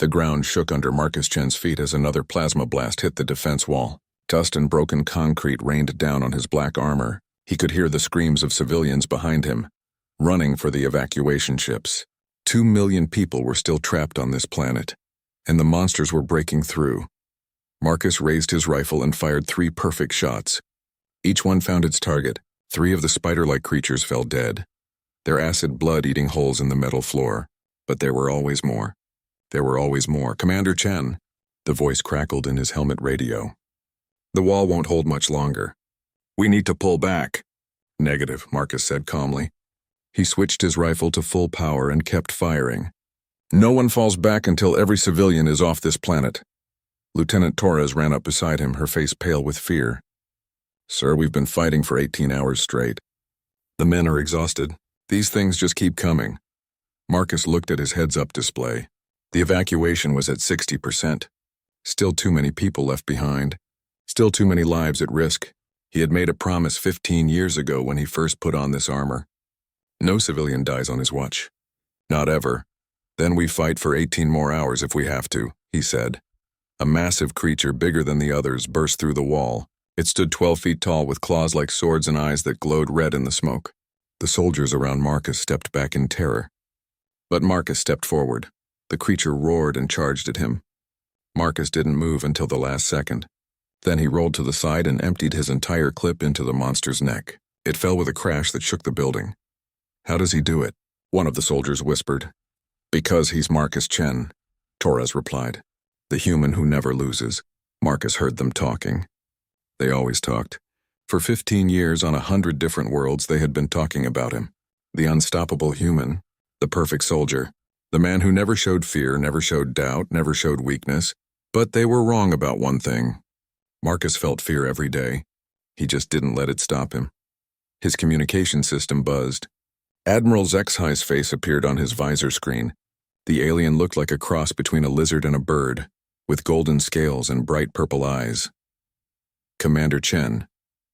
The ground shook under Marcus Chen's feet as another plasma blast hit the defense wall. Dust and broken concrete rained down on his black armor. He could hear the screams of civilians behind him, running for the evacuation ships. 2 million people were still trapped on this planet, and the monsters were breaking through. Marcus raised his rifle and fired 3 perfect shots. Each one found its target. 3 of the spider-like creatures fell dead, their acid blood eating holes in the metal floor. But there were always more. There were always more. Commander Chen, the voice crackled in his helmet radio. The wall won't hold much longer. We need to pull back. Negative, Marcus said calmly. He switched his rifle to full power and kept firing. No one falls back until every civilian is off this planet. Lieutenant Torres ran up beside him, her face pale with fear. Sir, we've been fighting for 18 hours straight. The men are exhausted. These things just keep coming. Marcus looked at his heads-up display. The evacuation was at 60%. Still too many people left behind. Still too many lives at risk. He had made a promise 15 years ago when he first put on this armor. No civilian dies on his watch. Not ever. Then we fight for 18 more hours if we have to, he said. A massive creature bigger than the others burst through the wall. It stood 12 feet tall with claws like swords and eyes that glowed red in the smoke. The soldiers around Marcus stepped back in terror. But Marcus stepped forward. The creature roared and charged at him. Marcus didn't move until the last second. Then he rolled to the side and emptied his entire clip into the monster's neck. It fell with a crash that shook the building. How does he do it? One of the soldiers whispered. Because he's Marcus Chen, Torres replied. The human who never loses. Marcus heard them talking. They always talked. For 15 years on 100 different worlds they had been talking about him. The unstoppable human. The perfect soldier. The man who never showed fear, never showed doubt, never showed weakness. But they were wrong about one thing. Marcus felt fear every day. He just didn't let it stop him. His communication system buzzed. Admiral Zexhi's face appeared on his visor screen. The alien looked like a cross between a lizard and a bird, with golden scales and bright purple eyes. Commander Chen,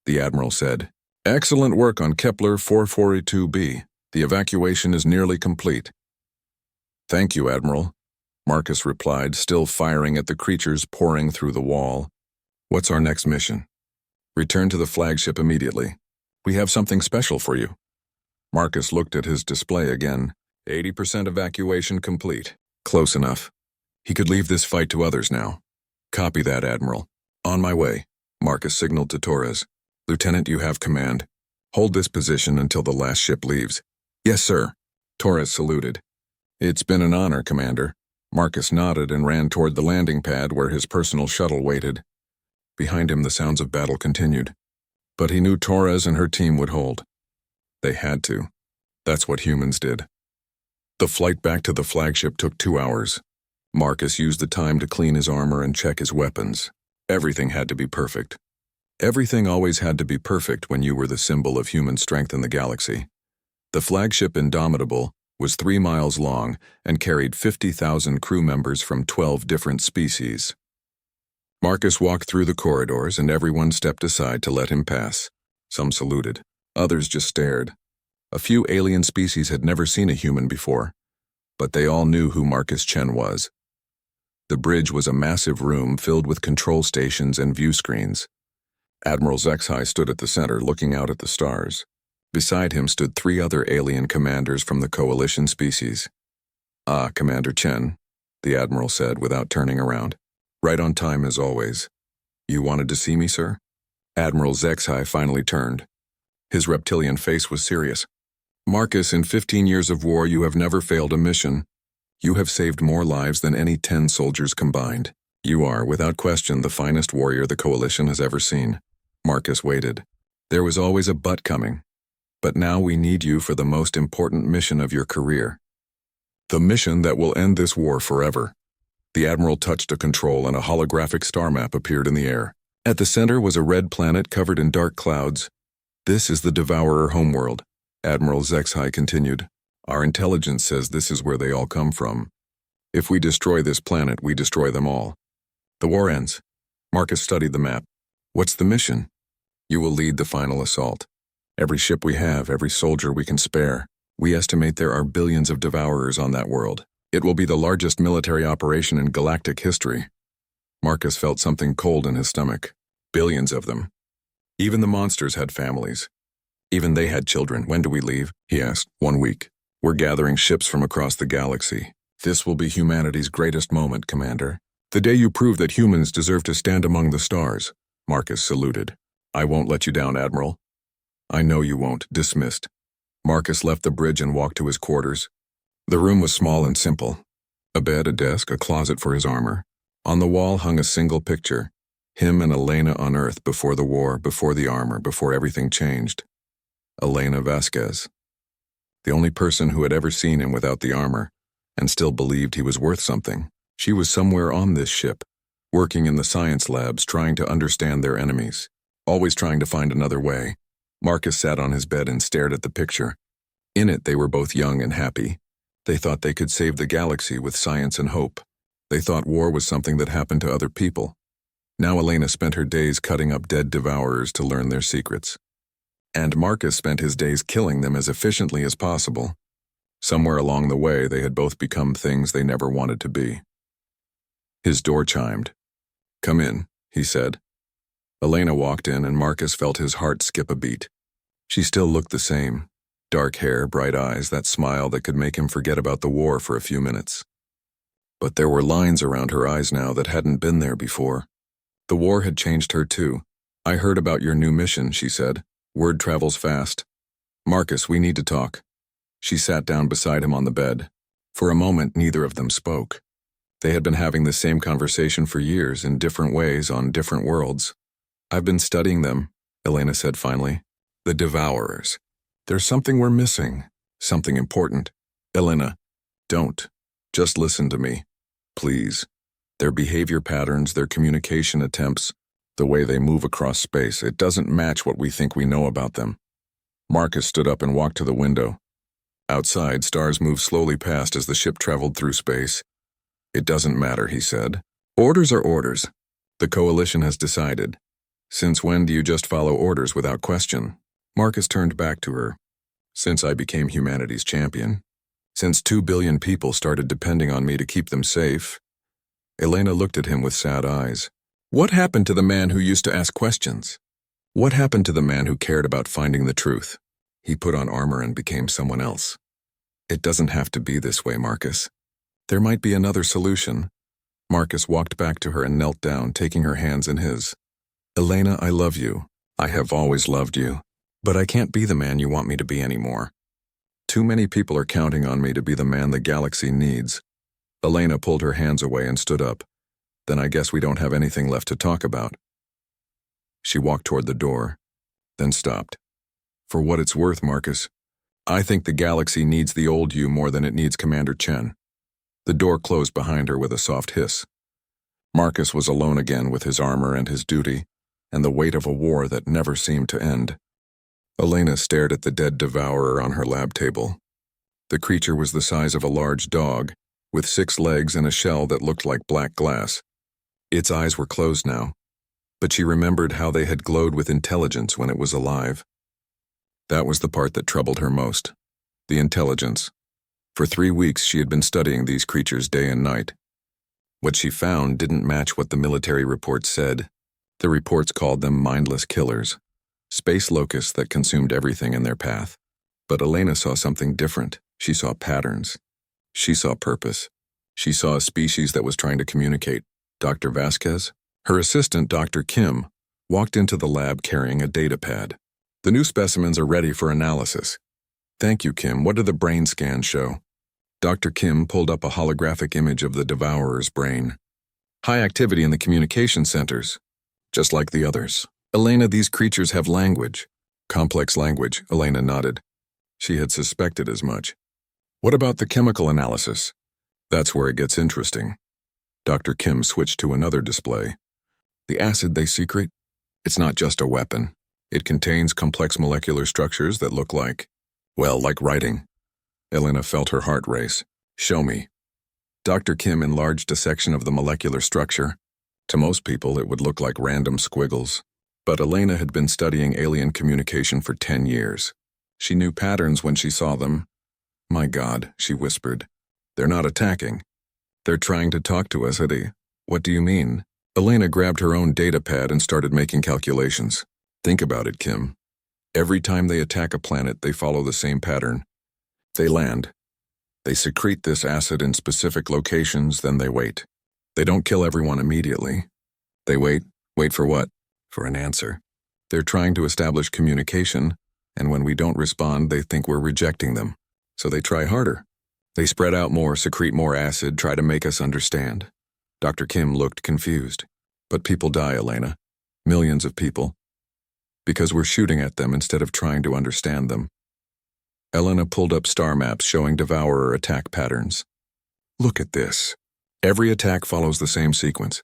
the Admiral said. Excellent work on Kepler 442b. The evacuation is nearly complete. Thank you, Admiral, Marcus replied, still firing at the creatures pouring through the wall. What's our next mission? Return to the flagship immediately. We have something special for you. Marcus looked at his display again. 80% evacuation complete. Close enough. He could leave this fight to others now. Copy that, Admiral. On my way, Marcus signaled to Torres. Lieutenant, you have command. Hold this position until the last ship leaves. Yes, sir. Torres saluted. It's been an honor, Commander. Marcus nodded and ran toward the landing pad where his personal shuttle waited. Behind him, the sounds of battle continued. But he knew Torres and her team would hold. They had to. That's what humans did. The flight back to the flagship took 2 hours. Marcus used the time to clean his armor and check his weapons. Everything had to be perfect. Everything always had to be perfect when you were the symbol of human strength in the galaxy. The flagship Indomitable was 3 miles long and carried 50,000 crew members from 12 different species. Marcus walked through the corridors and everyone stepped aside to let him pass. Some saluted. Others just stared. A few alien species had never seen a human before, but they all knew who Marcus Chen was. The bridge was a massive room filled with control stations and view screens. Admiral Zexhi stood at the center looking out at the stars. Beside him stood 3 other alien commanders from the Coalition species. Ah, Commander Chen, the Admiral said without turning around. Right on time as always. You wanted to see me, sir? Admiral Zexhi finally turned. His reptilian face was serious. Marcus, in 15 years of war, you have never failed a mission. You have saved more lives than any 10 soldiers combined. You are, without question, the finest warrior the Coalition has ever seen. Marcus waited. There was always a but coming. But now we need you for the most important mission of your career. The mission that will end this war forever. The Admiral touched a control and a holographic star map appeared in the air. At the center was a red planet covered in dark clouds. This is the Devourer homeworld, Admiral Zexhi continued. Our intelligence says this is where they all come from. If we destroy this planet, we destroy them all. The war ends. Marcus studied the map. What's the mission? You will lead the final assault. Every ship we have, every soldier we can spare. We estimate there are billions of Devourers on that world. It will be the largest military operation in galactic history. Marcus felt something cold in his stomach. Billions of them. Even the monsters had families. Even they had children. When do we leave? He asked. 1 week. We're gathering ships from across the galaxy. This will be humanity's greatest moment, Commander. The day you prove that humans deserve to stand among the stars. Marcus saluted. I won't let you down, Admiral. I know you won't. Dismissed. Marcus left the bridge and walked to his quarters. The room was small and simple. A bed, a desk, a closet for his armor. On the wall hung a single picture. Him and Elena on Earth before the war, before the armor, before everything changed. Elena Vasquez. The only person who had ever seen him without the armor, and still believed he was worth something. She was somewhere on this ship, working in the science labs, trying to understand their enemies, always trying to find another way. Marcus sat on his bed and stared at the picture. In it, they were both young and happy. They thought they could save the galaxy with science and hope. They thought war was something that happened to other people. Now Elena spent her days cutting up dead devourers to learn their secrets. And Marcus spent his days killing them as efficiently as possible. Somewhere along the way, they had both become things they never wanted to be. His door chimed. Come in, he said. Elena walked in and Marcus felt his heart skip a beat. She still looked the same. Dark hair, bright eyes, that smile that could make him forget about the war for a few minutes. But there were lines around her eyes now that hadn't been there before. The war had changed her too. I heard about your new mission, she said. Word travels fast. Marcus, we need to talk. She sat down beside him on the bed. For a moment, neither of them spoke. They had been having the same conversation for years in different ways on different worlds. I've been studying them, Elena said finally. The Devourers. There's something we're missing. Something important. Elena, don't. Just listen to me. Please. Their behavior patterns, their communication attempts, the way they move across space, it doesn't match what we think we know about them. Marcus stood up and walked to the window. Outside, stars moved slowly past as the ship traveled through space. It doesn't matter, he said. Orders are orders. The coalition has decided. Since when do you just follow orders without question? Marcus turned back to her. Since I became humanity's champion. Since 2 billion people started depending on me to keep them safe. Elena looked at him with sad eyes. What happened to the man who used to ask questions? What happened to the man who cared about finding the truth? He put on armor and became someone else. It doesn't have to be this way, Marcus. There might be another solution. Marcus walked back to her and knelt down, taking her hands in his. Elena, I love you. I have always loved you. But I can't be the man you want me to be anymore. Too many people are counting on me to be the man the galaxy needs. Elena pulled her hands away and stood up. Then I guess we don't have anything left to talk about. She walked toward the door, then stopped. For what it's worth, Marcus, I think the galaxy needs the old you more than it needs Commander Chen. The door closed behind her with a soft hiss. Marcus was alone again with his armor and his duty, and the weight of a war that never seemed to end. Elena stared at the dead devourer on her lab table. The creature was the size of a large dog, with 6 legs and a shell that looked like black glass. Its eyes were closed now, but she remembered how they had glowed with intelligence when it was alive. That was the part that troubled her most. The intelligence. For 3 weeks she had been studying these creatures day and night. What she found didn't match what the military reports said. The reports called them mindless killers. Space locusts that consumed everything in their path. But Elena saw something different. She saw patterns. She saw purpose. She saw a species that was trying to communicate. Dr. Vasquez, her assistant, Dr. Kim, walked into the lab carrying a data pad. The new specimens are ready for analysis. Thank you, Kim. What do the brain scans show? Dr. Kim pulled up a holographic image of the devourer's brain. High activity in the communication centers, just like the others. Elena, these creatures have language. Complex language, Elena nodded. She had suspected as much. What about the chemical analysis? That's where it gets interesting. Dr. Kim switched to another display. The acid they secrete? It's not just a weapon. It contains complex molecular structures that look like, well, like writing. Elena felt her heart race. Show me. Dr. Kim enlarged a section of the molecular structure. To most people, it would look like random squiggles. But Elena had been studying alien communication for 10 years. She knew patterns when she saw them. My God, she whispered. They're not attacking. They're trying to talk to us, Eddie. What do you mean? Elena grabbed her own data pad and started making calculations. Think about it, Kim. Every time they attack a planet, they follow the same pattern. They land. They secrete this acid in specific locations, then they wait. They don't kill everyone immediately. They wait. Wait for what? For an answer. They're trying to establish communication, and when we don't respond, they think we're rejecting them. So they try harder. They spread out more, secrete more acid, try to make us understand. Dr. Kim looked confused. But people die, Elena. Millions of people. Because we're shooting at them instead of trying to understand them. Elena pulled up star maps showing devourer attack patterns. Look at this. Every attack follows the same sequence.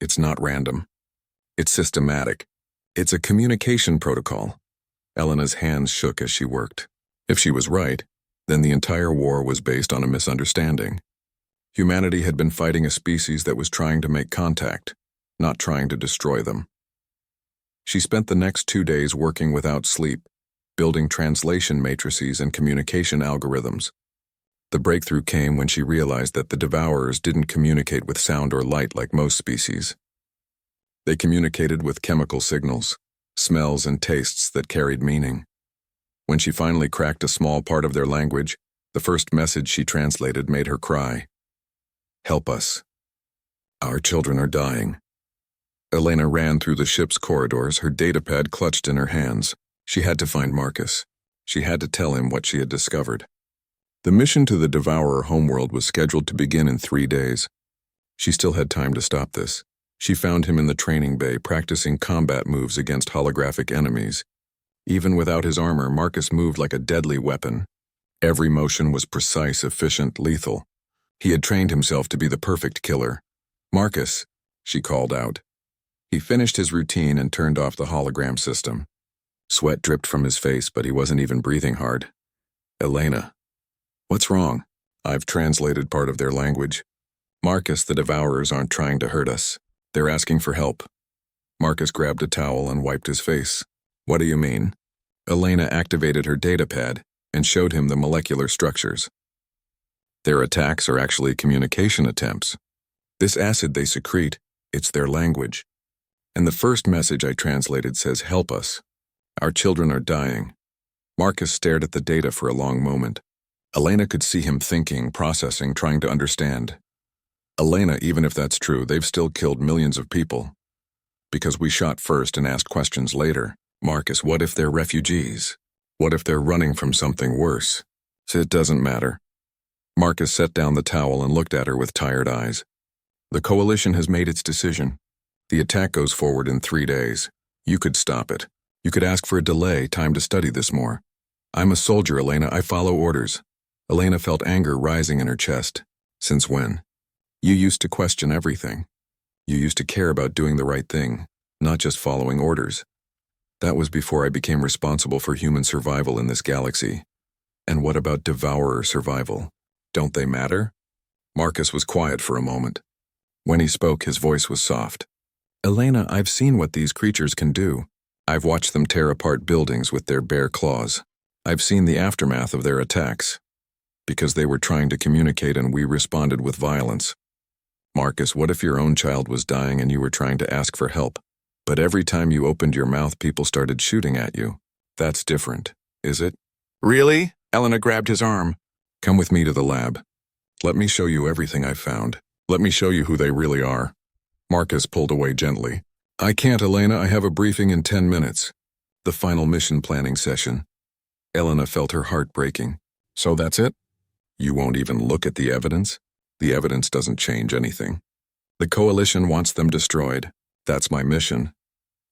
It's not random. It's systematic. It's a communication protocol. Elena's hands shook as she worked. If she was right, then the entire war was based on a misunderstanding. Humanity had been fighting a species that was trying to make contact, not trying to destroy them. She spent the next 2 days working without sleep, building translation matrices and communication algorithms. The breakthrough came when she realized that the devourers didn't communicate with sound or light like most species. They communicated with chemical signals, smells and tastes that carried meaning. When she finally cracked a small part of their language, the first message she translated made her cry. Help us. Our children are dying. Elena ran through the ship's corridors, her datapad clutched in her hands. She had to find Marcus. She had to tell him what she had discovered. The mission to the Devourer homeworld was scheduled to begin in 3 days. She still had time to stop this. She found him in the training bay, practicing combat moves against holographic enemies. Even without his armor, Marcus moved like a deadly weapon. Every motion was precise, efficient, lethal. He had trained himself to be the perfect killer. Marcus, she called out. He finished his routine and turned off the hologram system. Sweat dripped from his face, but he wasn't even breathing hard. Elena. What's wrong? I've translated part of their language. Marcus, the Devourers aren't trying to hurt us. They're asking for help. Marcus grabbed a towel and wiped his face. What do you mean? Elena activated her datapad and showed him the molecular structures. Their attacks are actually communication attempts. This acid they secrete, it's their language. And the first message I translated says, help us. Our children are dying. Marcus stared at the data for a long moment. Elena could see him thinking, processing, trying to understand. Elena, even if that's true, they've still killed millions of people. Because we shot first and asked questions later. Marcus, what if they're refugees? What if they're running from something worse? It doesn't matter. Marcus set down the towel and looked at her with tired eyes. The coalition has made its decision. The attack goes forward in 3 days. You could stop it. You could ask for a delay, time to study this more. I'm a soldier, Elena. I follow orders. Elena felt anger rising in her chest. Since when? You used to question everything. You used to care about doing the right thing, not just following orders. That was before I became responsible for human survival in this galaxy. And what about devourer survival? Don't they matter? Marcus was quiet for a moment. When he spoke, his voice was soft. Elena, I've seen what these creatures can do. I've watched them tear apart buildings with their bare claws. I've seen the aftermath of their attacks. Because they were trying to communicate and we responded with violence. Marcus, what if your own child was dying and you were trying to ask for help? But every time you opened your mouth, people started shooting at you. That's different, is it? Really? Elena grabbed his arm. Come with me to the lab. Let me show you everything I've found. Let me show you who they really are. Marcus pulled away gently. I can't, Elena. I have a briefing in 10 minutes. The final mission planning session. Elena felt her heart breaking. So that's it? You won't even look at the evidence? The evidence doesn't change anything. The coalition wants them destroyed. That's my mission.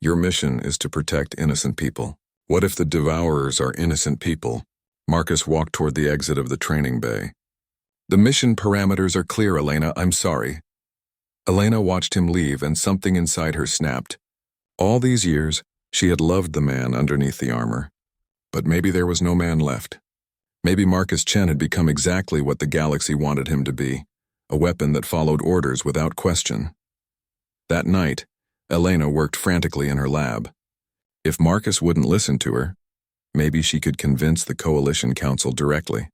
Your mission is to protect innocent people. What if the devourers are innocent people? Marcus walked toward the exit of the training bay. The mission parameters are clear, Elena. I'm sorry. Elena watched him leave and something inside her snapped. All these years, she had loved the man underneath the armor. But maybe there was no man left. Maybe Marcus Chen had become exactly what the galaxy wanted him to be, a weapon that followed orders without question. That night, Elena worked frantically in her lab. If Marcus wouldn't listen to her, maybe she could convince the Coalition Council directly.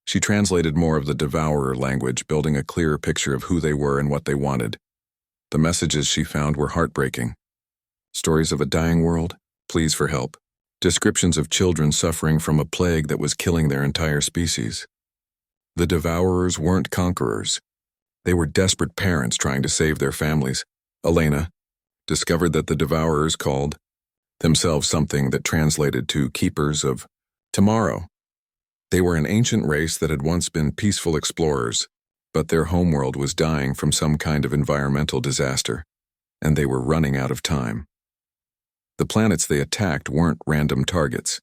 She translated more of the Devourer language, building a clearer picture of who they were and what they wanted. The messages she found were heartbreaking. Stories of a dying world, pleas for help. Descriptions of children suffering from a plague that was killing their entire species. The Devourers weren't conquerors. They were desperate parents trying to save their families. Elena discovered that the Devourers called themselves something that translated to Keepers of Tomorrow. They were an ancient race that had once been peaceful explorers, but their homeworld was dying from some kind of environmental disaster, and they were running out of time. The planets they attacked weren't random targets.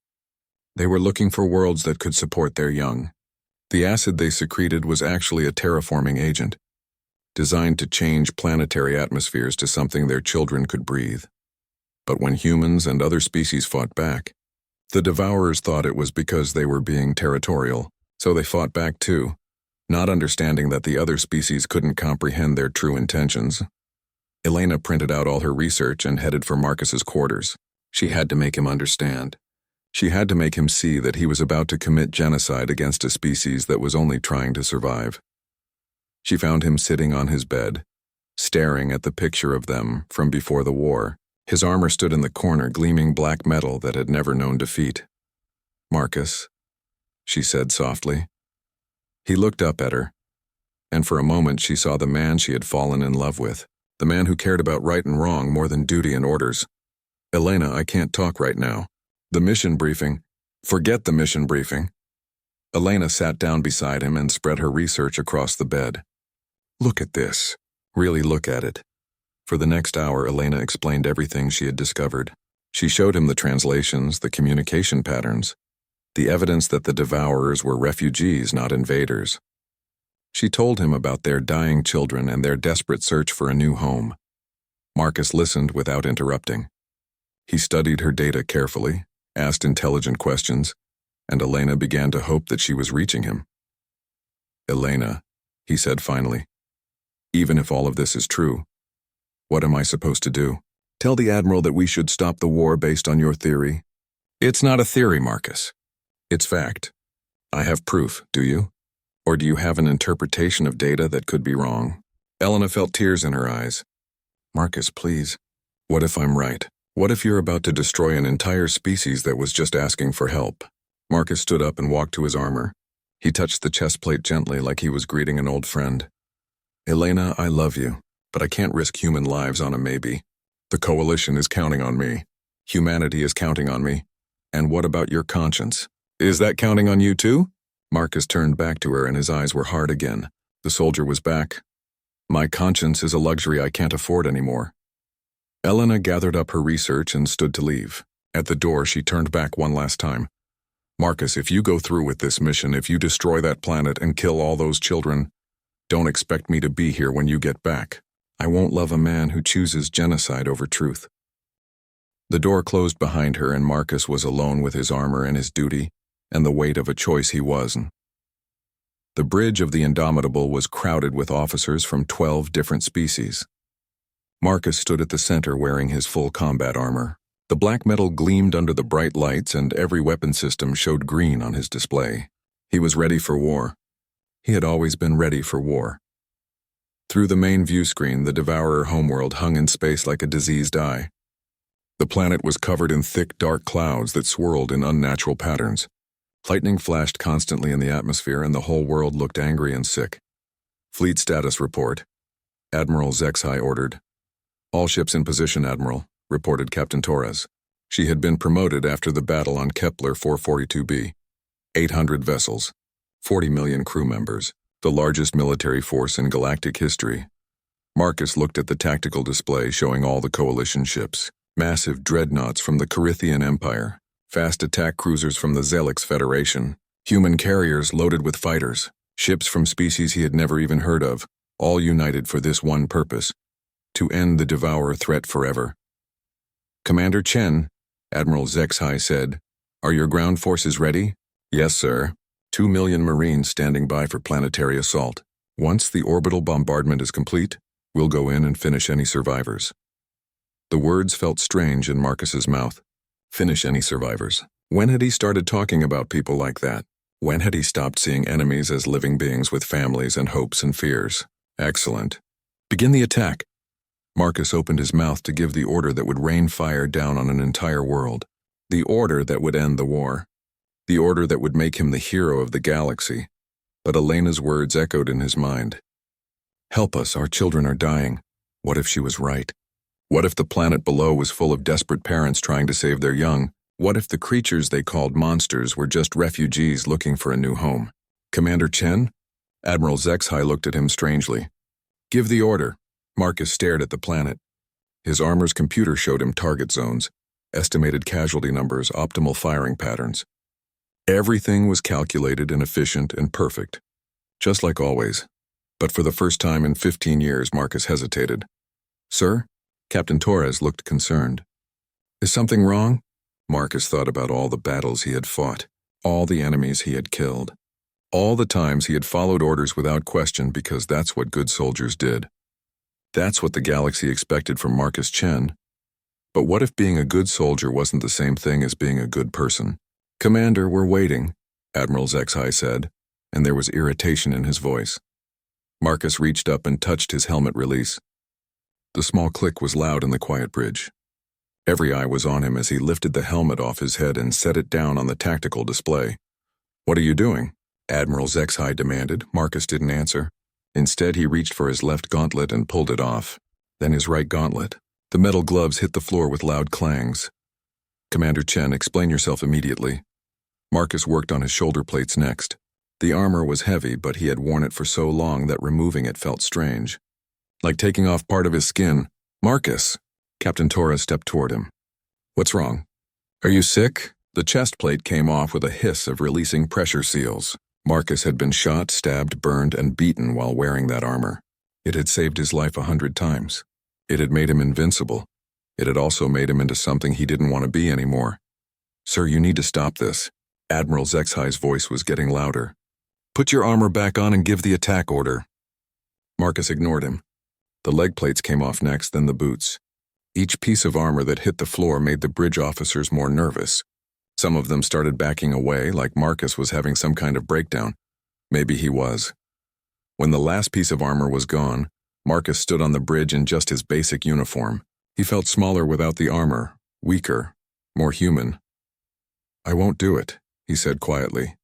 They were looking for worlds that could support their young. The acid they secreted was actually a terraforming agent, designed to change planetary atmospheres to something their children could breathe. But when humans and other species fought back, the Devourers thought it was because they were being territorial, so they fought back too, not understanding that the other species couldn't comprehend their true intentions. Elena printed out all her research and headed for Marcus's quarters. She had to make him understand. She had to make him see that he was about to commit genocide against a species that was only trying to survive. She found him sitting on his bed, staring at the picture of them from before the war. His armor stood in the corner, gleaming black metal that had never known defeat. "Marcus," she said softly. He looked up at her, and for a moment she saw the man she had fallen in love with, the man who cared about right and wrong more than duty and orders. "Elena, I can't talk right now. The mission briefing." "Forget the mission briefing." Elena sat down beside him and spread her research across the bed. "Look at this. Really look at it." For the next hour, Elena explained everything she had discovered. She showed him the translations, the communication patterns, the evidence that the Devourers were refugees, not invaders. She told him about their dying children and their desperate search for a new home. Marcus listened without interrupting. He studied her data carefully, asked intelligent questions, and Elena began to hope that she was reaching him. "Elena," he said finally, "even if all of this is true, what am I supposed to do? Tell the Admiral that we should stop the war based on your theory?" "It's not a theory, Marcus. It's fact. I have proof, do you? Or do you have an interpretation of data that could be wrong?" Elena felt tears in her eyes. "Marcus, please. What if I'm right? What if you're about to destroy an entire species that was just asking for help?" Marcus stood up and walked to his armor. He touched the chest plate gently like he was greeting an old friend. "Elena, I love you, but I can't risk human lives on a maybe. The Coalition is counting on me. Humanity is counting on me. And what about your conscience? Is that counting on you too?" Marcus turned back to her and his eyes were hard again. The soldier was back. "My conscience is a luxury I can't afford anymore." Elena gathered up her research and stood to leave. At the door, she turned back one last time. "Marcus, if you go through with this mission, if you destroy that planet and kill all those children, don't expect me to be here when you get back. I won't love a man who chooses genocide over truth." The door closed behind her and Marcus was alone with his armor and his duty, and the weight of a choice he was in. The bridge of the Indomitable was crowded with officers from 12 different species. Marcus stood at the center wearing his full combat armor. The black metal gleamed under the bright lights and every weapon system showed green on his display. He was ready for war. He had always been ready for war. Through the main view screen, the Devourer homeworld hung in space like a diseased eye. The planet was covered in thick, dark clouds that swirled in unnatural patterns. Lightning flashed constantly in the atmosphere and the whole world looked angry and sick. "Fleet status report." Admiral Zexhai ordered. "All ships in position, Admiral," reported Captain Torres. She had been promoted after the battle on Kepler 442b. 800 vessels, 40 million crew members, the largest military force in galactic history. Marcus looked at the tactical display showing all the Coalition ships, massive dreadnoughts from the Carithian Empire, fast attack cruisers from the Zelix Federation, human carriers loaded with fighters, ships from species he had never even heard of, all united for this one purpose: to end the Devourer threat forever. "Commander Chen," Admiral Zexhai said, "are your ground forces ready?" "Yes, sir. 2 million Marines standing by for planetary assault. Once the orbital bombardment is complete, we'll go in and finish any survivors." The words felt strange in Marcus's mouth. Finish any survivors. When had he started talking about people like that? When had he stopped seeing enemies as living beings with families and hopes and fears? Excellent. Begin the attack. Marcus opened his mouth to give the order that would rain fire down on an entire world. The order that would end the war. The order that would make him the hero of the galaxy. But Elena's words echoed in his mind. Help us, our children are dying. What if she was right? What if the planet below was full of desperate parents trying to save their young? What if the creatures they called monsters were just refugees looking for a new home? Commander Chen? Admiral Zexhai looked at him strangely. Give the order. Marcus stared at the planet. His armor's computer showed him target zones, estimated casualty numbers, optimal firing patterns. Everything was calculated and efficient and perfect, just like always. But for the first time in 15 years, Marcus hesitated. Sir? Captain Torres looked concerned. Is something wrong? Marcus thought about all the battles he had fought, all the enemies he had killed, all the times he had followed orders without question because that's what good soldiers did. That's what the galaxy expected from Marcus Chen. But what if being a good soldier wasn't the same thing as being a good person? Commander, we're waiting, Admiral Zexhai said, and there was irritation in his voice. Marcus reached up and touched his helmet release. The small click was loud in the quiet bridge. Every eye was on him as he lifted the helmet off his head and set it down on the tactical display. What are you doing? Admiral Zexhai demanded. Marcus didn't answer. Instead, he reached for his left gauntlet and pulled it off, then his right gauntlet. The metal gloves hit the floor with loud clangs. Commander Chen, explain yourself immediately. Marcus worked on his shoulder plates next. The armor was heavy, but he had worn it for so long that removing it felt strange. Like taking off part of his skin. Marcus! Captain Torres stepped toward him. What's wrong? Are you sick? The chest plate came off with a hiss of releasing pressure seals. Marcus had been shot, stabbed, burned, and beaten while wearing that armor. It had saved his life 100 times. It had made him invincible. It had also made him into something he didn't want to be anymore. Sir, you need to stop this. Admiral Zexhai's voice was getting louder. Put your armor back on and give the attack order. Marcus ignored him. The leg plates came off next, then the boots. Each piece of armor that hit the floor made the bridge officers more nervous. Some of them started backing away, like Marcus was having some kind of breakdown. Maybe he was. When the last piece of armor was gone, Marcus stood on the bridge in just his basic uniform. He felt smaller without the armor, weaker, more human. I won't do it, he said quietly.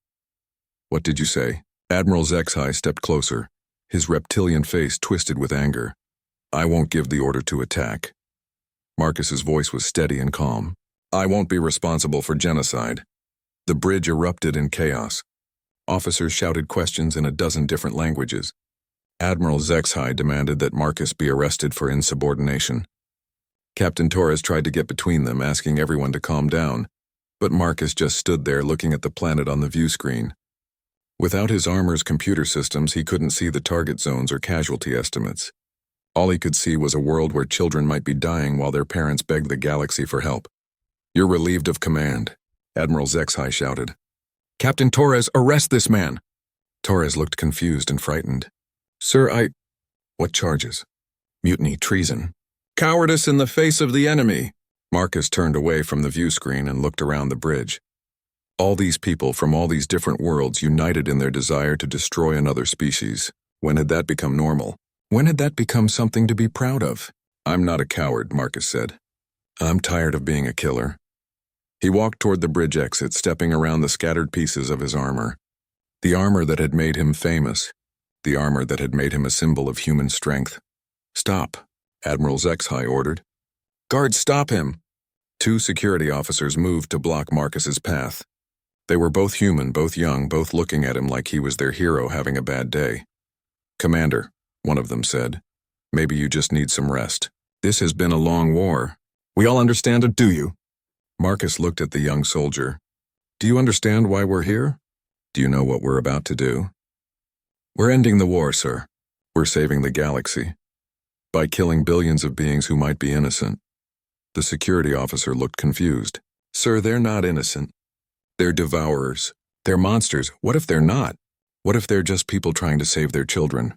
What did you say? Admiral Zexhai stepped closer, his reptilian face twisted with anger. I won't give the order to attack. Marcus's voice was steady and calm. I won't be responsible for genocide. The bridge erupted in chaos. Officers shouted questions in a dozen different languages. Admiral Zexhai demanded that Marcus be arrested for insubordination. Captain Torres tried to get between them, asking everyone to calm down, but Marcus just stood there looking at the planet on the view screen. Without his armor's computer systems, he couldn't see the target zones or casualty estimates. All he could see was a world where children might be dying while their parents begged the galaxy for help. You're relieved of command, Admiral Zexhai shouted. Captain Torres, arrest this man! Torres looked confused and frightened. Sir, What charges? Mutiny, treason. Cowardice in the face of the enemy! Marcus turned away from the view screen and looked around the bridge. All these people from all these different worlds united in their desire to destroy another species. When had that become normal? When had that become something to be proud of? I'm not a coward, Marcus said. I'm tired of being a killer. He walked toward the bridge exit, stepping around the scattered pieces of his armor. The armor that had made him famous. The armor that had made him a symbol of human strength. Stop, Admiral Zexhai ordered. Guards, stop him! 2 security officers moved to block Marcus's path. They were both human, both young, both looking at him like he was their hero having a bad day. Commander, one of them said, maybe you just need some rest. This has been a long war. We all understand it, do you? Marcus looked at the young soldier. Do you understand why we're here? Do you know what we're about to do? We're ending the war, sir. We're saving the galaxy. By killing billions of beings who might be innocent. The security officer looked confused. Sir, they're not innocent. They're devourers. They're monsters. What if they're not? What if they're just people trying to save their children?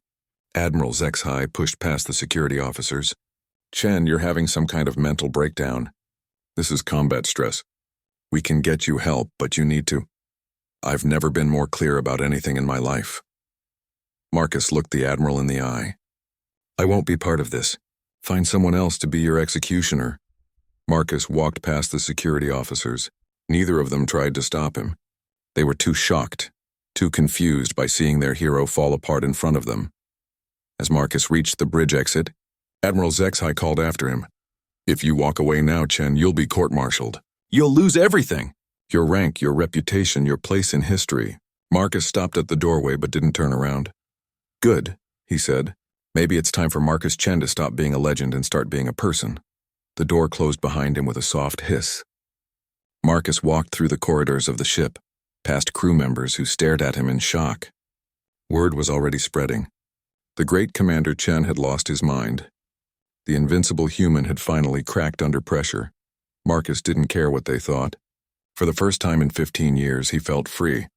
Admiral Zexhai pushed past the security officers. Chen, you're having some kind of mental breakdown. This is combat stress. We can get you help, but you need to. I've never been more clear about anything in my life. Marcus looked the Admiral in the eye. I won't be part of this. Find someone else to be your executioner. Marcus walked past the security officers. Neither of them tried to stop him. They were too shocked, too confused by seeing their hero fall apart in front of them. As Marcus reached the bridge exit, Admiral HFY called after him. If you walk away now, Chen, you'll be court-martialed. You'll lose everything. Your rank, your reputation, your place in history. Marcus stopped at the doorway but didn't turn around. Good, he said. Maybe it's time for Marcus Chen to stop being a legend and start being a person. The door closed behind him with a soft hiss. Marcus walked through the corridors of the ship, past crew members who stared at him in shock. Word was already spreading. The great Commander Chen had lost his mind. The invincible human had finally cracked under pressure. Marcus didn't care what they thought. For the first time in 15 years, he felt free.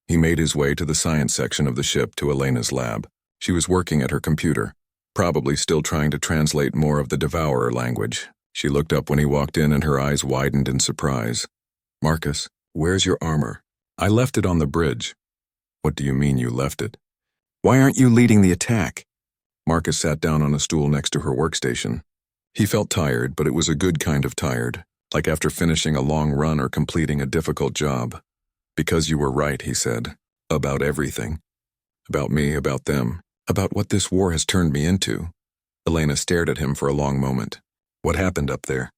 He made his way to the science section of the ship to Elena's lab. She was working at her computer, probably still trying to translate more of the Devourer language. She looked up when he walked in and her eyes widened in surprise. Marcus, where's your armor? I left it on the bridge. What do you mean you left it? Why aren't you leading the attack? Marcus sat down on a stool next to her workstation. He felt tired, but it was a good kind of tired, like after finishing a long run or completing a difficult job. Because you were right, he said. About everything. About me, about them. About what this war has turned me into. Elena stared at him for a long moment. What happened up there?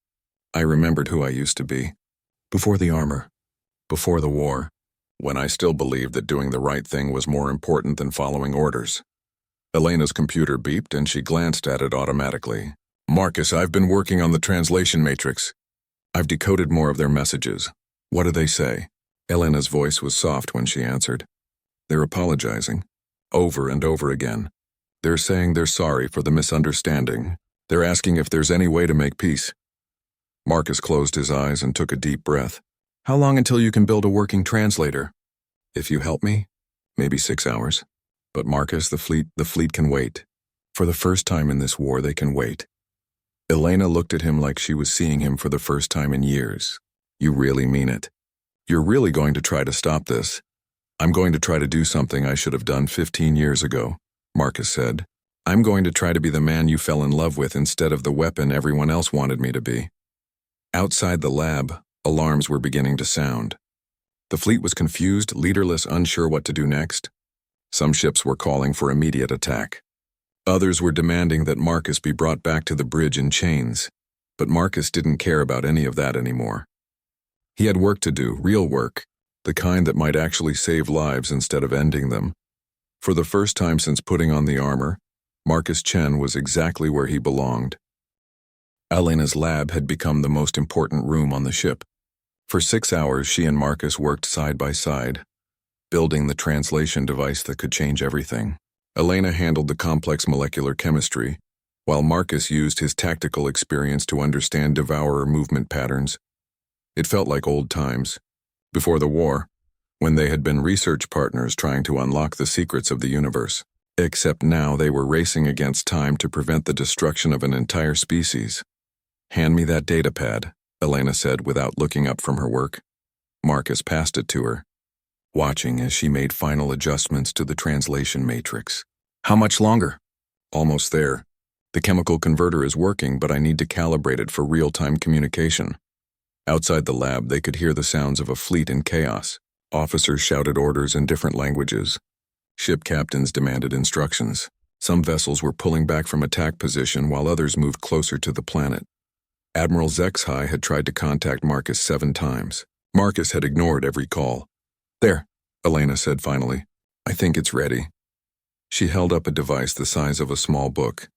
I remembered who I used to be. Before the armor. Before the war. When I still believed that doing the right thing was more important than following orders. Elena's computer beeped and she glanced at it automatically. Marcus, I've been working on the translation matrix. I've decoded more of their messages. What do they say? Elena's voice was soft when she answered. They're apologizing. Over and over again. They're saying they're sorry for the misunderstanding. They're asking if there's any way to make peace. Marcus closed his eyes and took a deep breath. How long until you can build a working translator? If you help me, maybe 6 hours. But Marcus, the fleet can wait. For the first time in this war, they can wait. Elena looked at him like she was seeing him for the first time in years. You really mean it. You're really going to try to stop this. I'm going to try to do something I should have done 15 years ago, Marcus said. I'm going to try to be the man you fell in love with instead of the weapon everyone else wanted me to be. Outside the lab, alarms were beginning to sound. The fleet was confused, leaderless, unsure what to do next. Some ships were calling for immediate attack. Others were demanding that Marcus be brought back to the bridge in chains. But Marcus didn't care about any of that anymore. He had work to do, real work, the kind that might actually save lives instead of ending them. For the first time since putting on the armor, Marcus Chen was exactly where he belonged. Elena's lab had become the most important room on the ship. For 6 hours, she and Marcus worked side by side, building the translation device that could change everything. Elena handled the complex molecular chemistry, while Marcus used his tactical experience to understand Devourer movement patterns. It felt like old times, before the war, when they had been research partners trying to unlock the secrets of the universe. Except now they were racing against time to prevent the destruction of an entire species. Hand me that datapad, Elena said without looking up from her work. Marcus passed it to her, watching as she made final adjustments to the translation matrix. How much longer? Almost there. The chemical converter is working, but I need to calibrate it for real-time communication. Outside the lab, they could hear the sounds of a fleet in chaos. Officers shouted orders in different languages. Ship captains demanded instructions. Some vessels were pulling back from attack position while others moved closer to the planet. Admiral HFY had tried to contact Marcus 7 times. Marcus had ignored every call. There, Elena said finally. I think it's ready. She held up a device the size of a small book.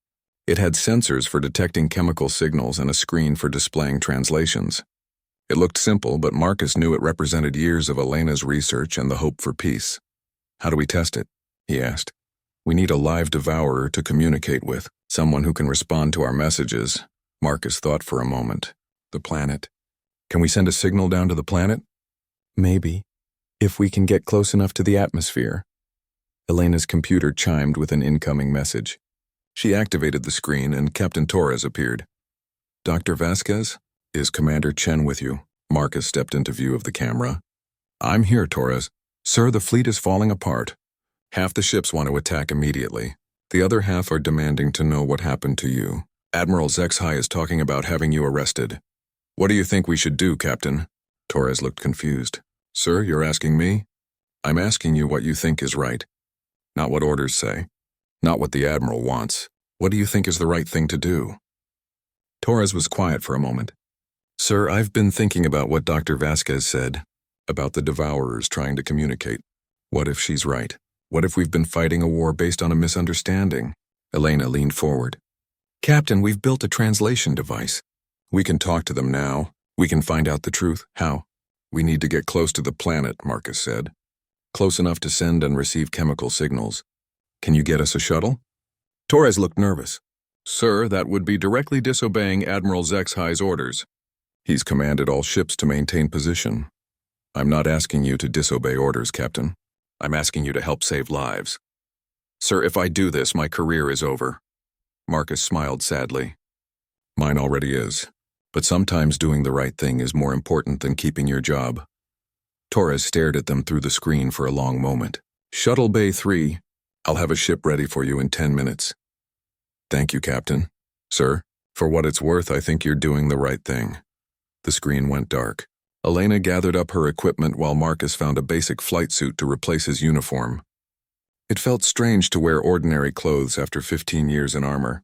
It had sensors for detecting chemical signals and a screen for displaying translations. It looked simple, but Marcus knew it represented years of Elena's research and the hope for peace. How do we test it? He asked. We need a live devourer to communicate with, someone who can respond to our messages. Marcus thought for a moment. The planet. Can we send a signal down to the planet? Maybe, if we can get close enough to the atmosphere. Elena's computer chimed with an incoming message. She activated the screen and Captain Torres appeared. Dr. Vasquez, is Commander Chen with you? Marcus stepped into view of the camera. I'm here, Torres. Sir, the fleet is falling apart. Half the ships want to attack immediately. The other half are demanding to know what happened to you. Admiral Zexhai is talking about having you arrested. What do you think we should do, Captain? Torres looked confused. Sir, you're asking me? I'm asking you what you think is right. Not what orders say. Not what the Admiral wants. What do you think is the right thing to do? Torres was quiet for a moment. Sir, I've been thinking about what Dr. Vasquez said, about the Devourers trying to communicate. What if she's right? What if we've been fighting a war based on a misunderstanding? Elena leaned forward. Captain, we've built a translation device. We can talk to them now. We can find out the truth. How? We need to get close to the planet, Marcus said. Close enough to send and receive chemical signals. Can you get us a shuttle? Torres looked nervous. Sir, that would be directly disobeying Admiral Zexhai's orders. He's commanded all ships to maintain position. I'm not asking you to disobey orders, Captain. I'm asking you to help save lives. Sir, if I do this, my career is over. Marcus smiled sadly. Mine already is. But sometimes doing the right thing is more important than keeping your job. Torres stared at them through the screen for a long moment. Shuttle Bay 3, I'll have a ship ready for you in 10 minutes. Thank you, Captain. Sir, for what it's worth, I think you're doing the right thing. The screen went dark. Elena gathered up her equipment while Marcus found a basic flight suit to replace his uniform. It felt strange to wear ordinary clothes after 15 years in armor.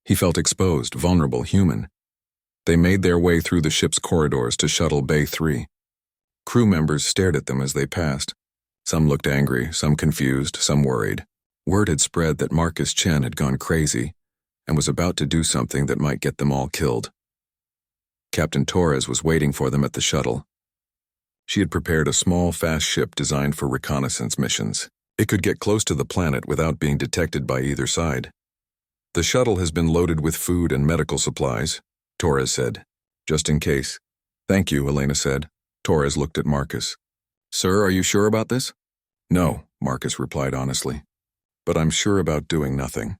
He felt exposed, vulnerable, human. They made their way through the ship's corridors to Shuttle Bay 3. Crew members stared at them as they passed. Some looked angry, some confused, some worried. Word had spread that Marcus Chen had gone crazy and was about to do something that might get them all killed. Captain Torres was waiting for them at the shuttle. She had prepared a small, fast ship designed for reconnaissance missions. It could get close to the planet without being detected by either side. The shuttle has been loaded with food and medical supplies, Torres said, just in case. Thank you, Elena said. Torres looked at Marcus. Sir, are you sure about this? No, Marcus replied honestly. But I'm sure about doing nothing.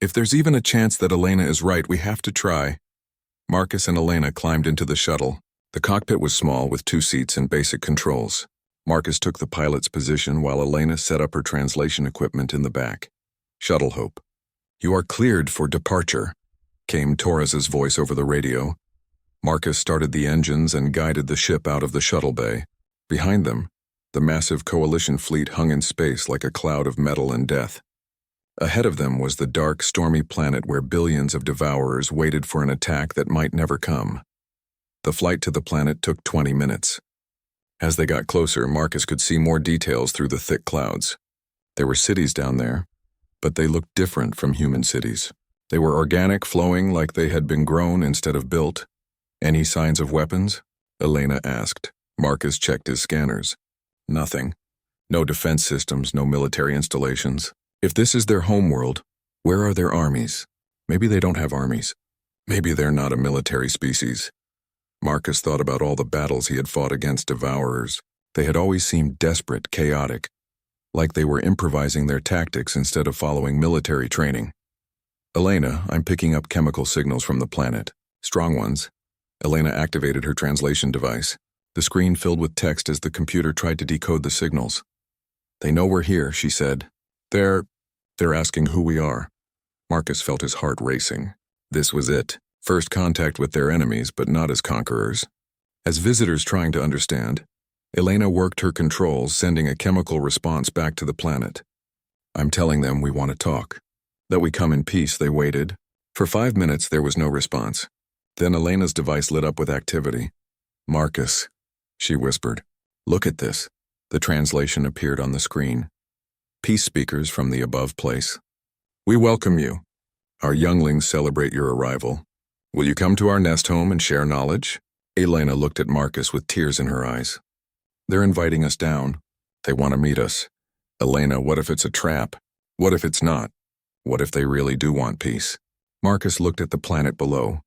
If there's even a chance that Elena is right, we have to try. Marcus and Elena climbed into the shuttle. The cockpit was small with 2 seats and basic controls. Marcus took the pilot's position while Elena set up her translation equipment in the back. Shuttle Hope. You are cleared for departure, came Torres's voice over the radio. Marcus started the engines and guided the ship out of the shuttle bay. Behind them, the massive coalition fleet hung in space like a cloud of metal and death. Ahead of them was the dark, stormy planet where billions of Devourers waited for an attack that might never come. The flight to the planet took 20 minutes. As they got closer, Marcus could see more details through the thick clouds. There were cities down there, but they looked different from human cities. They were organic, flowing like they had been grown instead of built. Any signs of weapons? Elena asked. Marcus checked his scanners. Nothing. No defense systems, no military installations. If this is their homeworld, where are their armies? Maybe they don't have armies. Maybe they're not a military species. Marcus thought about all the battles he had fought against Devourers. They had always seemed desperate, chaotic, like they were improvising their tactics instead of following military training. Elena, I'm picking up chemical signals from the planet. Strong ones. Elena activated her translation device. The screen filled with text as the computer tried to decode the signals. They know we're here, she said. They're asking who we are. Marcus felt his heart racing. This was it. First contact with their enemies, but not as conquerors. As visitors trying to understand, Elena worked her controls, sending a chemical response back to the planet. I'm telling them we want to talk. That we come in peace, they waited. For 5 minutes, there was no response. Then Elena's device lit up with activity. Marcus, she whispered. Look at this. The translation appeared on the screen. Peace speakers from the above place. We welcome you. Our younglings celebrate your arrival. Will you come to our nest home and share knowledge? Elena looked at Marcus with tears in her eyes. They're inviting us down. They want to meet us. Elena, what if it's a trap? What if it's not? What if they really do want peace? Marcus looked at the planet below.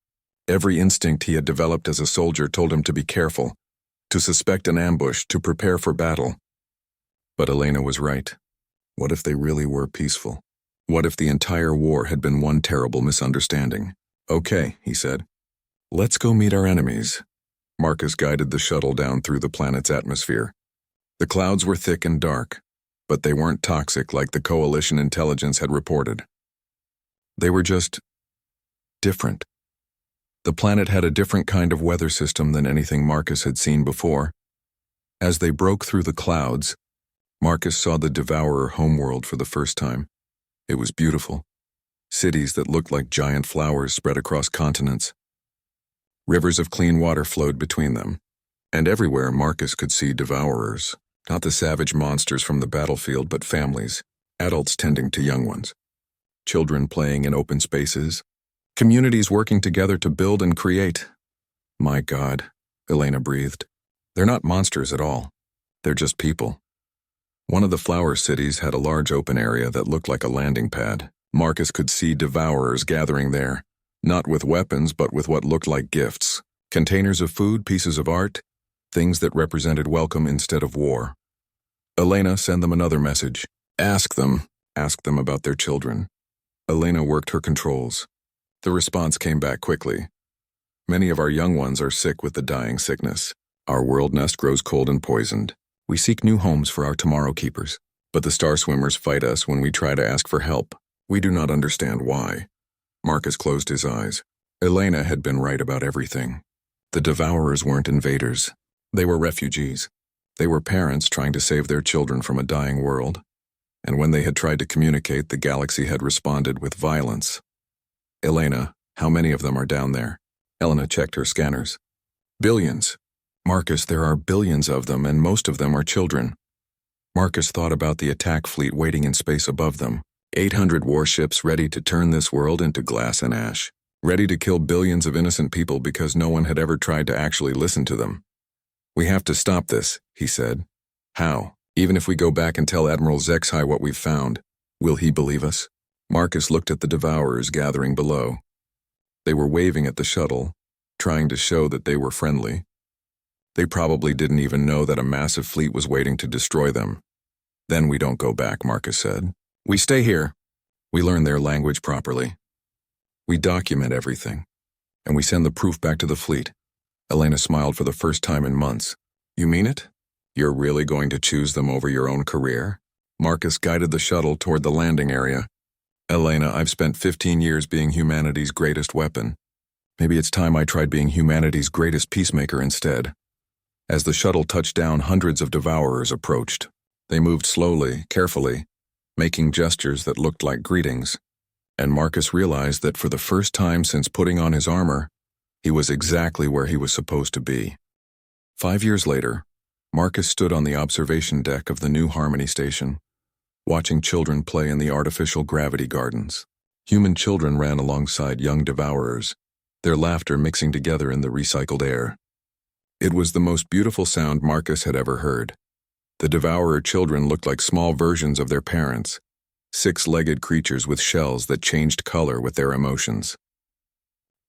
Every instinct he had developed as a soldier told him to be careful, to suspect an ambush, to prepare for battle. But Elena was right. What if they really were peaceful? What if the entire war had been one terrible misunderstanding? Okay, he said. Let's go meet our enemies. Marcus guided the shuttle down through the planet's atmosphere. The clouds were thick and dark, but they weren't toxic like the Coalition intelligence had reported. They were just different. The planet had a different kind of weather system than anything Marcus had seen before. As they broke through the clouds, Marcus saw the Devourer homeworld for the first time. It was beautiful. Cities that looked like giant flowers spread across continents. Rivers of clean water flowed between them, and everywhere Marcus could see Devourers, not the savage monsters from the battlefield but families, adults tending to young ones, children playing in open spaces, communities working together to build and create. My God, Elena breathed. They're not monsters at all. They're just people. One of the flower cities had a large open area that looked like a landing pad. Marcus could see Devourers gathering there, not with weapons but with what looked like gifts, containers of food, pieces of art, things that represented welcome instead of war. Elena, send them another message. Ask them about their children. Elena worked her controls. The response came back quickly. Many of our young ones are sick with the dying sickness. Our world nest grows cold and poisoned. We seek new homes for our tomorrow keepers, but the star swimmers fight us when we try to ask for help. We do not understand why. Marcus closed his eyes. Elena had been right about everything. The Devourers weren't invaders. They were refugees. They were parents trying to save their children from a dying world. And when they had tried to communicate, the galaxy had responded with violence. Elena, how many of them are down there? Elena checked her scanners. Billions. Marcus, there are billions of them, and most of them are children. Marcus thought about the attack fleet waiting in space above them. 800 warships ready to turn this world into glass and ash. Ready to kill billions of innocent people because no one had ever tried to actually listen to them. We have to stop this, he said. How? Even if we go back and tell Admiral Zexhai what we've found, will he believe us? Marcus looked at the Devourers gathering below. They were waving at the shuttle, trying to show that they were friendly. They probably didn't even know that a massive fleet was waiting to destroy them. Then we don't go back, Marcus said. We stay here. We learn their language properly. We document everything, and we send the proof back to the fleet. Elena smiled for the first time in months. You mean it? You're really going to choose them over your own career? Marcus guided the shuttle toward the landing area. Elena, I've spent 15 years being humanity's greatest weapon. Maybe it's time I tried being humanity's greatest peacemaker instead. As the shuttle touched down, hundreds of Devourers approached. They moved slowly, carefully, making gestures that looked like greetings. And Marcus realized that for the first time since putting on his armor, he was exactly where he was supposed to be. 5 years later, Marcus stood on the observation deck of the New Harmony station, watching children play in the artificial gravity gardens. Human children ran alongside young Devourers, their laughter mixing together in the recycled air. It was the most beautiful sound Marcus had ever heard. The Devourer children looked like small versions of their parents, six-legged creatures with shells that changed color with their emotions.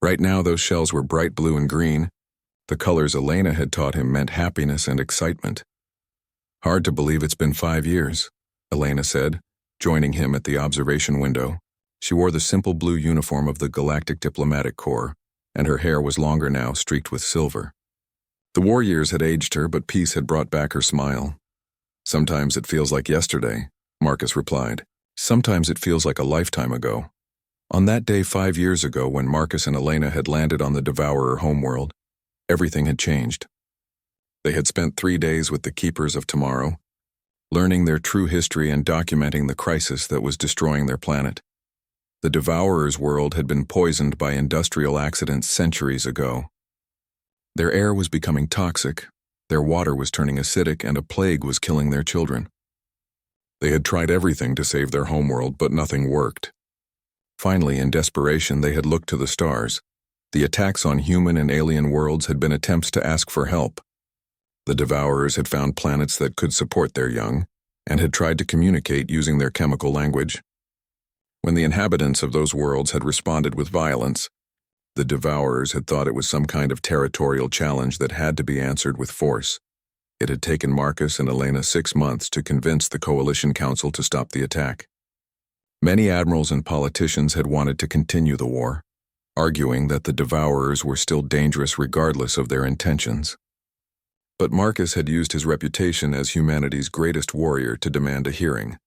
Right now, those shells were bright blue and green. The colors Elena had taught him meant happiness and excitement. Hard to believe it's been 5 years, Elena said, joining him at the observation window. She wore the simple blue uniform of the Galactic Diplomatic Corps, and her hair was longer now, streaked with silver. The war years had aged her, but peace had brought back her smile. Sometimes it feels like yesterday, Marcus replied. Sometimes it feels like a lifetime ago. On that day 5 years ago, when Marcus and Elena had landed on the Devourer homeworld, everything had changed. They had spent 3 days with the Keepers of Tomorrow, learning their true history and documenting the crisis that was destroying their planet. The Devourer's world had been poisoned by industrial accidents centuries ago. Their air was becoming toxic, their water was turning acidic, and a plague was killing their children. They had tried everything to save their homeworld, but nothing worked. Finally, in desperation, they had looked to the stars. The attacks on human and alien worlds had been attempts to ask for help. The Devourers had found planets that could support their young, and had tried to communicate using their chemical language. When the inhabitants of those worlds had responded with violence, the Devourers had thought it was some kind of territorial challenge that had to be answered with force. It had taken Marcus and Elena 6 months to convince the Coalition Council to stop the attack. Many admirals and politicians had wanted to continue the war, arguing that the Devourers were still dangerous regardless of their intentions. But Marcus had used his reputation as humanity's greatest warrior to demand a hearing.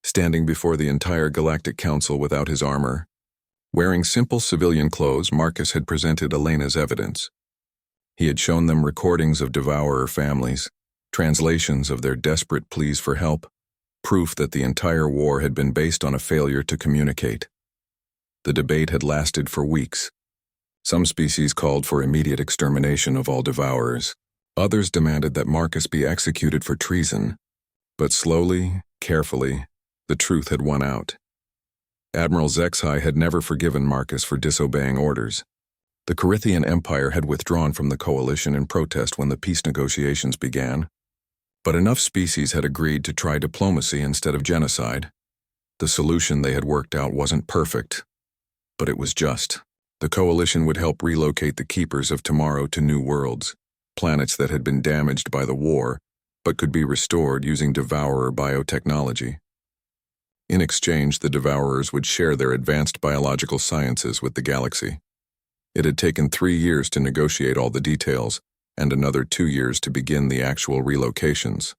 Standing before the entire Galactic Council without his armor, wearing simple civilian clothes, Marcus had presented Elena's evidence. He had shown them recordings of devourer families, translations of their desperate pleas for help, proof that the entire war had been based on a failure to communicate. The debate had lasted for weeks. Some species called for immediate extermination of all devourers. Others demanded that Marcus be executed for treason. But slowly, carefully, the truth had won out. Admiral Zexai had never forgiven Marcus for disobeying orders. The Carithian Empire had withdrawn from the coalition in protest when the peace negotiations began. But enough species had agreed to try diplomacy instead of genocide. The solution they had worked out wasn't perfect, but it was just. The coalition would help relocate the keepers of tomorrow to new worlds, planets that had been damaged by the war, but could be restored using devourer biotechnology. In exchange, the devourers would share their advanced biological sciences with the galaxy. It had taken 3 years to negotiate all the details, and another 2 years to begin the actual relocations.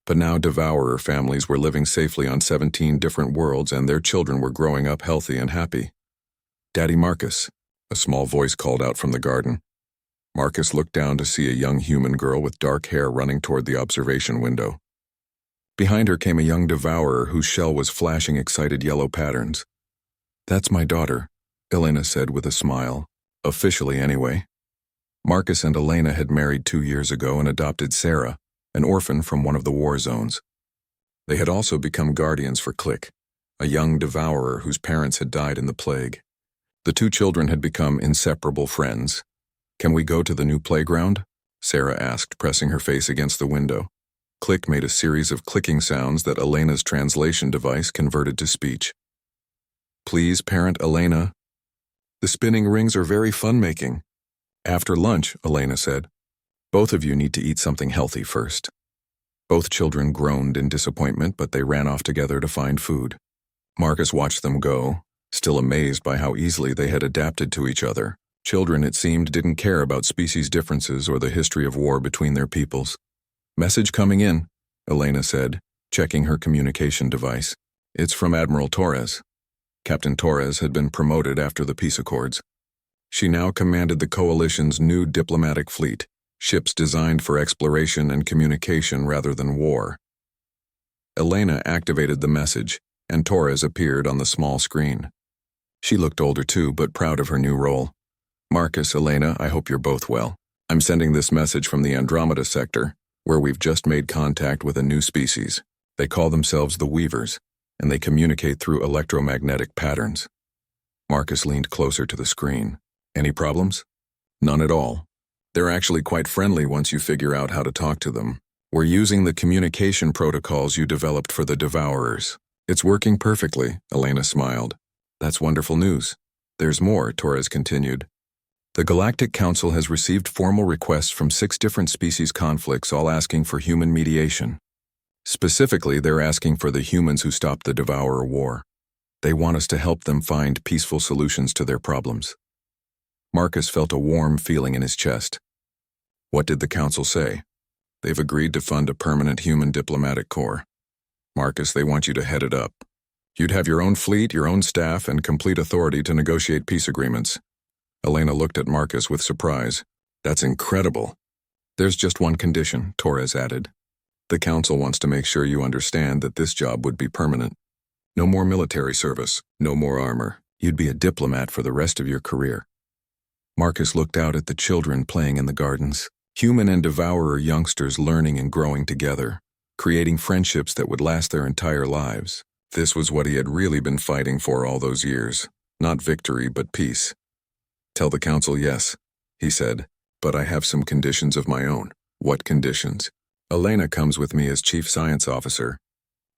But now devourer families were living safely on 17 different worlds, and their children were growing up healthy and happy. "Daddy Marcus," a small voice called out from the garden. Marcus looked down to see a young human girl with dark hair running toward the observation window. Behind her came a young devourer whose shell was flashing excited yellow patterns. "That's my daughter," Elena said with a smile. Officially, anyway. Marcus and Elena had married 2 years ago and adopted Sarah, an orphan from one of the war zones. They had also become guardians for Click, a young devourer whose parents had died in the plague. The 2 children had become inseparable friends. "Can we go to the new playground?" Sarah asked, pressing her face against the window. Click made a series of clicking sounds that Elena's translation device converted to speech. "Please, parent Elena. The spinning rings are very fun-making." "After lunch," Elena said. "Both of you need to eat something healthy first." Both children groaned in disappointment, but they ran off together to find food. Marcus watched them go, still amazed by how easily they had adapted to each other. Children, it seemed, didn't care about species differences or the history of war between their peoples. "Message coming in," Elena said, checking her communication device. "It's from Admiral Torres." Captain Torres had been promoted after the peace accords. She now commanded the coalition's new diplomatic fleet, ships designed for exploration and communication rather than war. Elena activated the message, and Torres appeared on the small screen. She looked older too, but proud of her new role. "Marcus, Elena, I hope you're both well. I'm sending this message from the Andromeda sector, where we've just made contact with a new species. They call themselves the Weavers, and they communicate through electromagnetic patterns." Marcus leaned closer to the screen. "Any problems?" "None at all. They're actually quite friendly once you figure out how to talk to them. We're using the communication protocols you developed for the Devourers." "It's working perfectly," Elena smiled. "That's wonderful news." "There's more," Torres continued. "The Galactic Council has received formal requests from 6 different species conflicts, all asking for human mediation. Specifically, they're asking for the humans who stopped the Devourer War. They want us to help them find peaceful solutions to their problems." Marcus felt a warm feeling in his chest. "What did the Council say?" "They've agreed to fund a permanent human diplomatic corps. Marcus, they want you to head it up. You'd have your own fleet, your own staff, and complete authority to negotiate peace agreements." Elena looked at Marcus with surprise. "That's incredible." "There's just one condition," Torres added. "The Council wants to make sure you understand that this job would be permanent. No more military service, no more armor. You'd be a diplomat for the rest of your career." Marcus looked out at the children playing in the gardens. Human and devourer youngsters learning and growing together, creating friendships that would last their entire lives. This was what he had really been fighting for all those years. Not victory, but peace. "Tell the Council yes," he said, "but I have some conditions of my own." "What conditions?" "Elena comes with me as Chief Science Officer.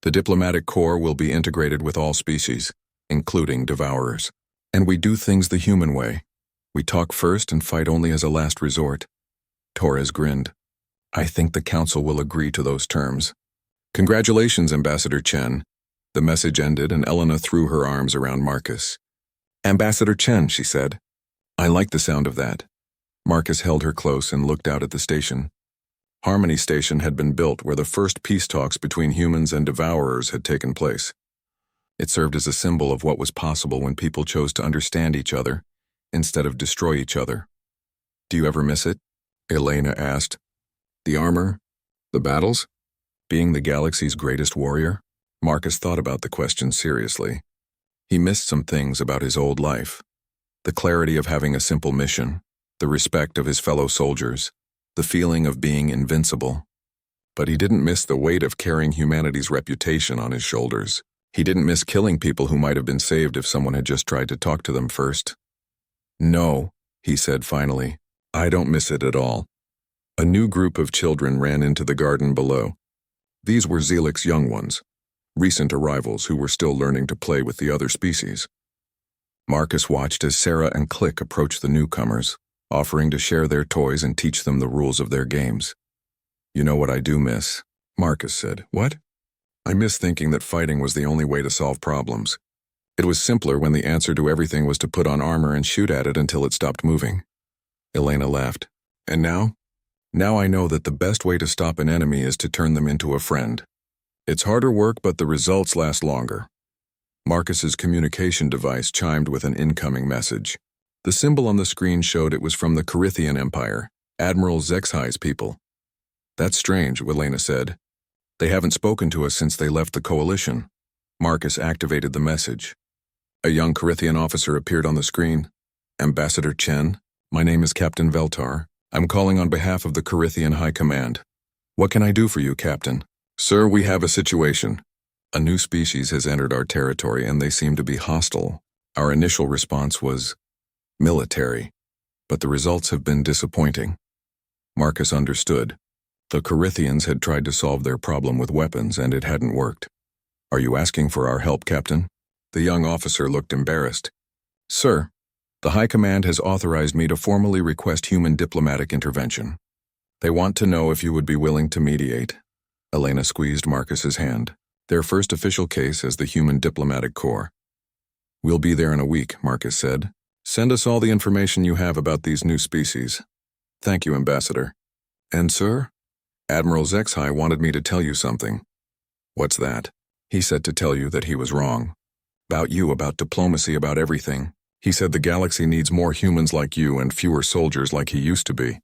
The Diplomatic Corps will be integrated with all species, including devourers. And we do things the human way. We talk first and fight only as a last resort." Torres grinned. "I think the Council will agree to those terms." "Congratulations, Ambassador Chen." The message ended and Elena threw her arms around Marcus. "Ambassador Chen," she said. "I like the sound of that." Marcus held her close and looked out at the station. Harmony Station had been built where the first peace talks between humans and devourers had taken place. It served as a symbol of what was possible when people chose to understand each other instead of destroy each other. Do you ever miss it? Elena asked. The armor? The battles? Being the galaxy's greatest warrior? Marcus thought about the question seriously. He missed some things about his old life. The clarity of having a simple mission, the respect of his fellow soldiers, the feeling of being invincible. But he didn't miss the weight of carrying humanity's reputation on his shoulders. He didn't miss killing people who might have been saved if someone had just tried to talk to them first. No, he said finally, I don't miss it at all. A new group of children ran into the garden below. These were Zelix's young ones, recent arrivals who were still learning to play with the other species. Marcus watched as Sarah and Click approached the newcomers, offering to share their toys and teach them the rules of their games. You know what I do miss? Marcus said. What? I miss thinking that fighting was the only way to solve problems. It was simpler when the answer to everything was to put on armor and shoot at it until it stopped moving. Elena laughed. And now? Now I know that the best way to stop an enemy is to turn them into a friend. It's harder work, but the results last longer. Marcus's communication device chimed with an incoming message. The symbol on the screen showed it was from the Carithian Empire, Admiral Zexhi's people. That's strange, Elena said. They haven't spoken to us since they left the coalition. Marcus activated the message. A young Carithian officer appeared on the screen. Ambassador Chen, my name is Captain Veltar. I'm calling on behalf of the Carithian High Command. What can I do for you, Captain? Sir, we have a situation. A new species has entered our territory and they seem to be hostile. Our initial response was military, but the results have been disappointing. Marcus understood. The Carithians had tried to solve their problem with weapons and it hadn't worked. Are you asking for our help, Captain? The young officer looked embarrassed. Sir, the High Command has authorized me to formally request human diplomatic intervention. They want to know if you would be willing to mediate. Elena squeezed Marcus's hand. Their first official case as the Human Diplomatic Corps. We'll be there in a week, Marcus said. Send us all the information you have about these new species. Thank you, Ambassador. And sir? Admiral Zexhi wanted me to tell you something. What's that? He said to tell you that he was wrong. About you, about diplomacy, about everything. He said the galaxy needs more humans like you and fewer soldiers like he used to be.